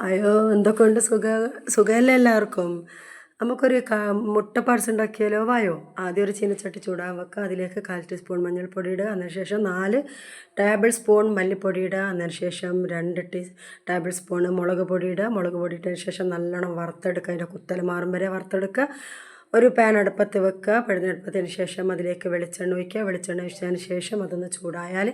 അയ്യോ എന്തൊക്കെയുണ്ട് സുഖമല്ലേ എല്ലാവർക്കും. നമുക്കൊരു മുട്ട പാർട്സ് ഉണ്ടാക്കിയാലോ? വായോ. ആദ്യം ഒരു ചീനച്ചട്ടി ചൂടാൻ വെക്കുക. അതിലേക്ക് 1/4 ടീസ്പൂൺ മഞ്ഞൾപ്പൊടി ഇടുക. അതിനുശേഷം 4 ടേബിൾ സ്പൂൺ മല്ലിപ്പൊടി ഇടുക. അതിനുശേഷം 2 ടേബിൾ സ്പൂൺ മുളക് പൊടി ഇടുക. മുളക് പൊടി ഇട്ടതിന് ശേഷം നല്ലോണം വറുത്തെടുക്കുക. അതിൻ്റെ കുത്തൽ മാറും വരെ വറുത്തെടുക്കുക. ഒരു പാൻ അടുപ്പത്ത് വെക്കുക. അടുപ്പത്തിന് ശേഷം അതിലേക്ക് വെളിച്ചെണ്ണ ഒഴിക്കുക. വെളിച്ചെണ്ണ ഒഴിച്ചതിന് ശേഷം അതൊന്ന് ചൂടായാൽ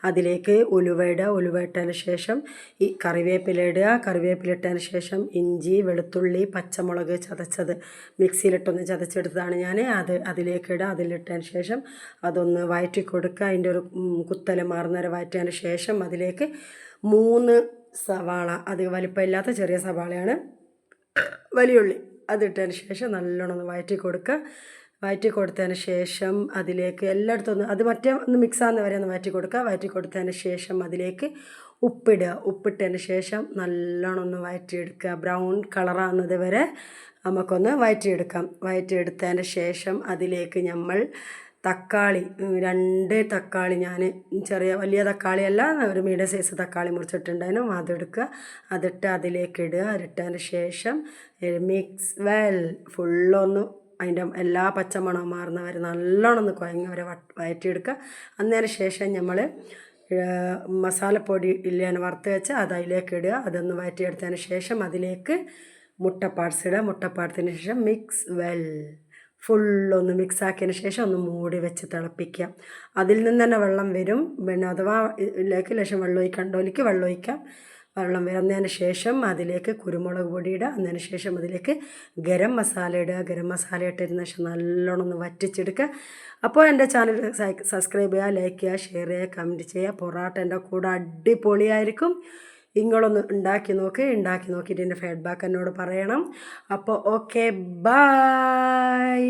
അതിലേക്ക് ഉലുവ ഇടുക. ഉലുവ ഇട്ടതിന് ശേഷം ഈ കറിവേപ്പില ഇടുക. കറിവേപ്പില ഇട്ടതിന് ശേഷം ഇഞ്ചി, വെളുത്തുള്ളി, പച്ചമുളക് ചതച്ചത് മിക്സിയിലിട്ടൊന്ന് ചതച്ചെടുത്തതാണ് ഞാൻ. അതിലേക്ക് ഇടുക. അതിലിട്ടതിന് ശേഷം അതൊന്ന് വഴറ്റി കൊടുക്കുക. അതിൻ്റെ ഒരു കുത്തൽ മാറുന്നവരെ വഴറ്റിയതിന് ശേഷം അതിലേക്ക് 3 സവാള, അത് വലിപ്പമില്ലാത്ത ചെറിയ സവാളയാണ്, വലിയുള്ളി അതിട്ടതിന് ശേഷം നല്ലോണം ഒന്ന് വഴറ്റി കൊടുക്കുക. വഴറ്റി കൊടുത്തതിന് ശേഷം അതിലേക്ക് എല്ലായിടത്തും അത് ഒന്ന് മിക്സ് ആകുന്ന വരെ ഒന്ന് വഴറ്റി കൊടുക്കുക. വഴറ്റി കൊടുത്തതിന് ശേഷം അതിലേക്ക് ഉപ്പിടുക. ഉപ്പിട്ടതിന് ശേഷം നല്ലോണം ഒന്ന് വഴറ്റിയെടുക്കുക. ബ്രൗൺ കളറാകുന്നത് വരെ നമുക്കൊന്ന് വഴറ്റിയെടുക്കാം. വഴറ്റിയെടുത്തതിന് ശേഷം അതിലേക്ക് നമ്മൾ തക്കാളി 2 തക്കാളി, ഞാൻ വലിയ തക്കാളിയല്ല, ഒരു മീഡിയം സൈസ് തക്കാളി മുറിച്ചിട്ടുണ്ടായിരുന്നു, അതെടുക്കുക. അതിട്ട് അതിലേക്ക് ഇടുക. അതിട്ടതിന് ശേഷം മിക്സ് ഫുള്ളൊന്ന് അതിൻ്റെ എല്ലാ പച്ചമണം മാറുന്നവരെ നല്ലോണം ഒന്ന് കുഴങ്ങവരെ വഴറ്റിയെടുക്കുക. അതിന് ശേഷം നമ്മൾ മസാലപ്പൊടി ഇല്ലാണ് വറുത്ത് വെച്ച് അത് അതിലേക്ക് ഇടുക. അതൊന്ന് വഴറ്റിയെടുത്തതിന് ശേഷം അതിലേക്ക് മുട്ട പാർട്സ് ഇടുക. മുട്ട പാർട്സിന് ശേഷം ഫുള്ളൊന്ന് മിക്സാക്കിയതിന് ശേഷം ഒന്ന് മൂടി വെച്ച് തിളപ്പിക്കുക. അതിൽ നിന്ന് തന്നെ വെള്ളം വരും. പിന്നെ അഥവാ ഇതിലേക്ക് ലേശം വെള്ളം ഒഴിക്കണ്ടോലിക്ക് വെള്ളം ഒഴിക്കാം. വെള്ളം വരുന്നതിന് ശേഷം അതിലേക്ക് കുരുമുളക് പൊടി ഇടുക. അതിന് ശേഷം അതിലേക്ക് ഗരം മസാല ഇടുക. ഗരം മസാല ഇട്ടതിന് ശേഷം നല്ലോണം ഒന്ന് വറ്റിച്ചെടുക്കുക. അപ്പോൾ എൻ്റെ ചാനൽ സബ്സ്ക്രൈബ് ചെയ്യുക, ലൈക്ക് ചെയ്യുക, ഷെയർ ചെയ്യുക, കമൻറ്റ് ചെയ്യുക. പൊറാട്ടൻ്റെ കൂടെ അടിപൊളിയായിരിക്കും. നിങ്ങളൊന്ന് ഉണ്ടാക്കി നോക്കിയിട്ട് എൻ്റെ ഫീഡ്ബാക്ക് എന്നോട് പറയണം. അപ്പോൾ ഓക്കെ, ബൈ.